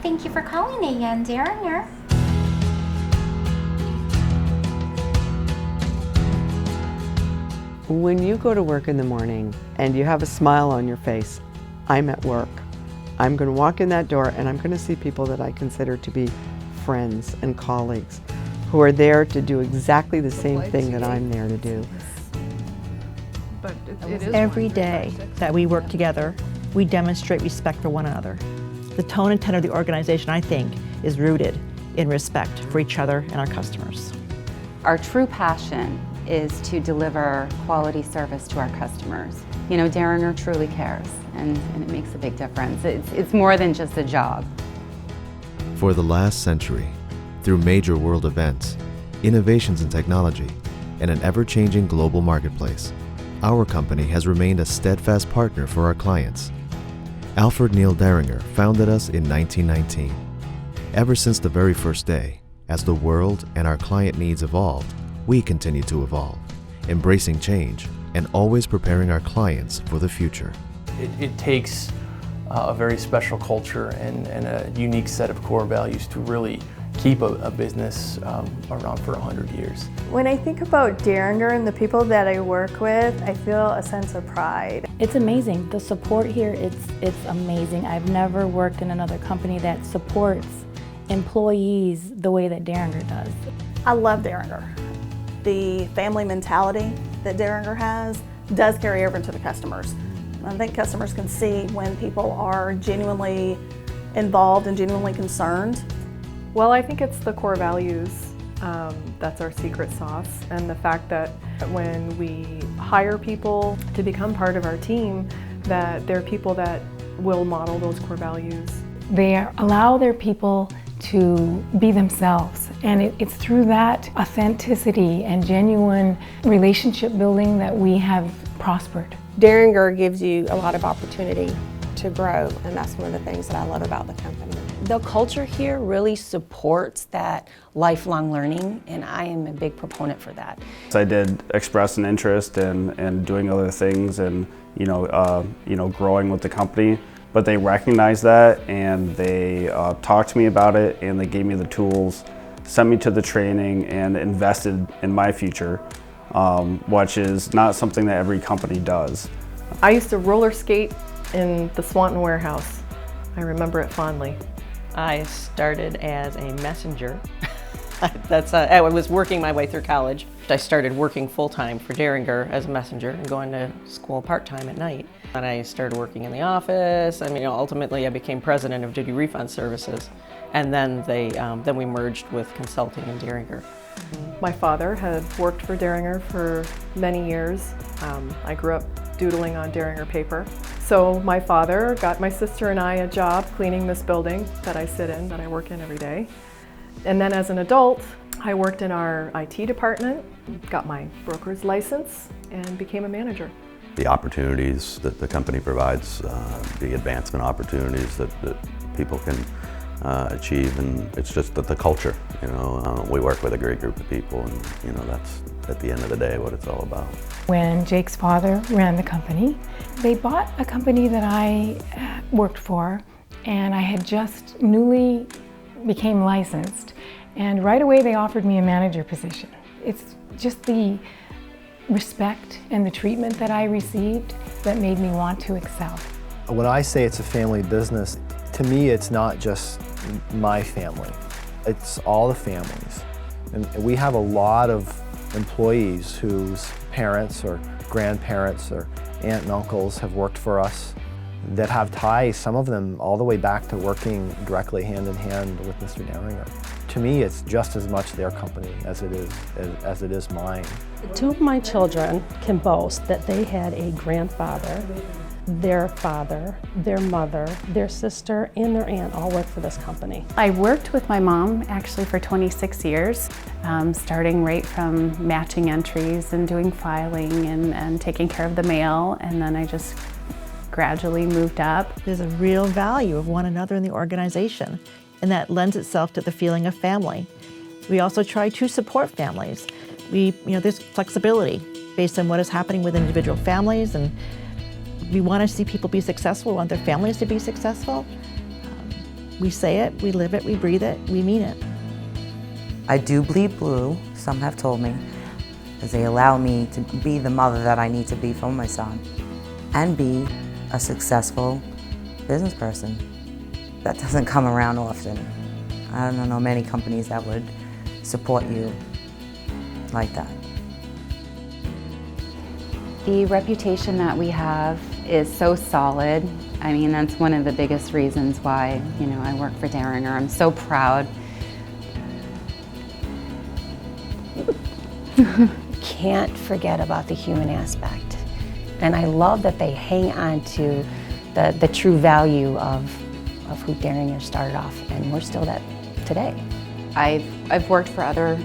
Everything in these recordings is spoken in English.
Thank you for calling again, Deringer. When you go to work in the morning and you have a smile on your face, I'm at work. I'm going to walk in that door and I'm going to see people that I consider to be friends and colleagues who are there to do exactly the same thing that I'm there to do. But it is Every day that we work together, we demonstrate respect for one another. The tone and tenor of the organization, I think, is rooted in respect for each other and our customers. Our true passion is to deliver quality service to our customers. You know, Deringer truly cares, and it makes a big difference. It's more than just a job. For the last century, through major world events, innovations in technology, and an ever-changing global marketplace, our company has remained a steadfast partner for our clients. Alfred Neil Deringer founded us in 1919. Ever since the very first day, as the world and our client needs evolved, we continue to evolve, embracing change and always preparing our clients for the future. It takes a very special culture and a unique set of core values to really keep a business around for 100 years. When I think about Deringer and the people that I work with, I feel a sense of pride. It's amazing. The support here, it's amazing. I've never worked in another company that supports employees the way that Deringer does. I love Deringer. The family mentality that Deringer has does carry over into the customers. I think customers can see when people are genuinely involved and genuinely concerned. Well, I think it's the core values that's our secret sauce, and the fact that when we hire people to become part of our team, that they're people that will model those core values. They allow their people to be themselves, and it's through that authenticity and genuine relationship building that we have prospered. Deringer gives you a lot of opportunity to grow, and that's one of the things that I love about the company. The culture here really supports that lifelong learning, and I am a big proponent for that. I did express an interest in doing other things and growing with the company, but they recognized that and they talked to me about it, and they gave me the tools, sent me to the training, and invested in my future, which is not something that every company does. I used to roller skate in the Swanton warehouse. I remember it fondly. I started as a messenger. I was working my way through college. I started working full-time for Deringer as a messenger and going to school part-time at night. And I started working in the office. Ultimately I became president of Duty Refund Services. And then then we merged with consulting and Deringer. My father had worked for Deringer for many years. I grew up doodling on Deringer paper. So my father got my sister and I a job cleaning this building that I sit in, that I work in every day. And then as an adult, I worked in our IT department, got my broker's license, and became a manager. The opportunities that the company provides, the advancement opportunities that people can achieve, and it's just the culture. We work with a great group of people, and that's at the end of the day what it's all about. When Jake's father ran the company, they bought a company that I worked for, and I had just newly became licensed, and right away they offered me a manager position. It's just the respect and the treatment that I received that made me want to excel. When I say it's a family business, to me it's not just my family, it's all the families. And we have a lot of employees whose parents or grandparents or aunt and uncles have worked for us that have ties, some of them all the way back to working directly hand in hand with Mr. Deringer. To me, it's just as much their company as it is mine. Two of my children can boast that they had a grandfather, their father, their mother, their sister, and their aunt all work for this company. I worked with my mom actually for 26 years, starting right from matching entries and doing filing and taking care of the mail, and then I just gradually moved up. There's a real value of one another in the organization, and that lends itself to the feeling of family. We also try to support families. There's flexibility based on what is happening with individual families, and we want to see people be successful, we want their families to be successful. We say it, we live it, we breathe it, we mean it. I do bleed blue, some have told me, as they allow me to be the mother that I need to be for my son and be a successful business person. That doesn't come around often. I don't know many companies that would support you like that. The reputation that we have is so solid. I mean, that's one of the biggest reasons why, I work for Deringer. I'm so proud. Can't forget about the human aspect. And I love that they hang on to the true value of who Deringer started off, and we're still that today. I've worked for other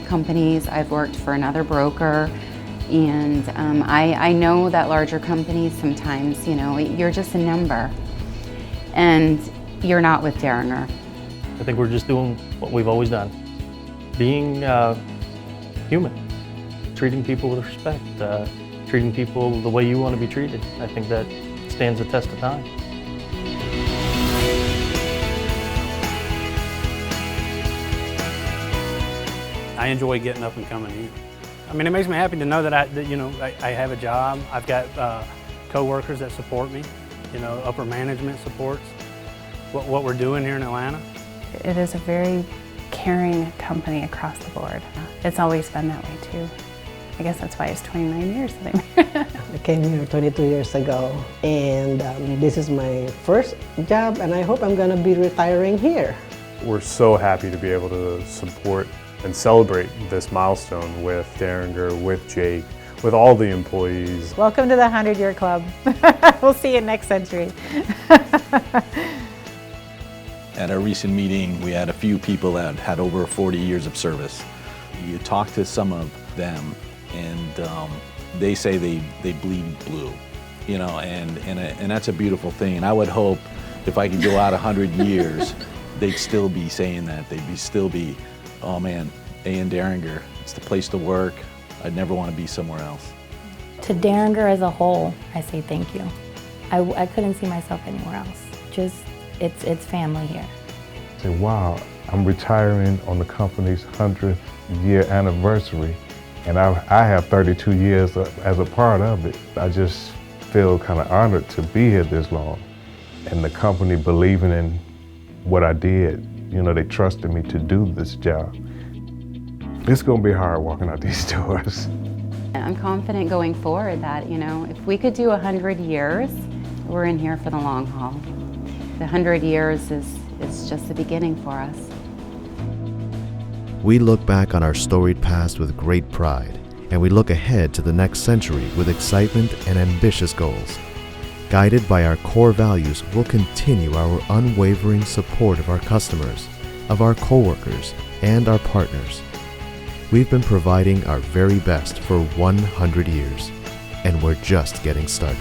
companies, I've worked for another broker, and I know that larger companies sometimes, you're just a number, and you're not with Deringer. I think we're just doing what we've always done. Being human, treating people with respect, treating people the way you want to be treated. I think that stands the test of time. I enjoy getting up and coming in. I mean, it makes me happy to know that I have a job. I've got co-workers that support me. Upper management supports what we're doing here in Atlanta. It is a very caring company across the board. It's always been that way too. I guess that's why it's 29 years that I'm here. I came here 22 years ago, and this is my first job, and I hope I'm going to be retiring here. We're so happy to be able to support and celebrate this milestone with Deringer, with Jake, with all the employees. Welcome to the 100-Year Club. We'll see you next century. At our recent meeting, we had a few people that had over 40 years of service. You talk to some of them, and they say they bleed blue, and that's a beautiful thing. And I would hope if I could go out 100 years, they'd still be saying that. They'd still be, oh man, A&M Deringer, it's the place to work. I'd never want to be somewhere else. To Deringer as a whole, I say thank you. I couldn't see myself anywhere else. Just, it's family here. Say, wow, I'm retiring on the company's 100th year anniversary, and I have 32 years as a part of it. I just feel kind of honored to be here this long, and the company believing in what I did. They trusted me to do this job. It's going to be hard walking out these doors. I'm confident going forward that, if we could do 100 years, we're in here for the long haul. The 100 years is just the beginning for us. We look back on our storied past with great pride, and we look ahead to the next century with excitement and ambitious goals. Guided by our core values, we'll continue our unwavering support of our customers, of our coworkers, and our partners. We've been providing our very best for 100 years, and we're just getting started.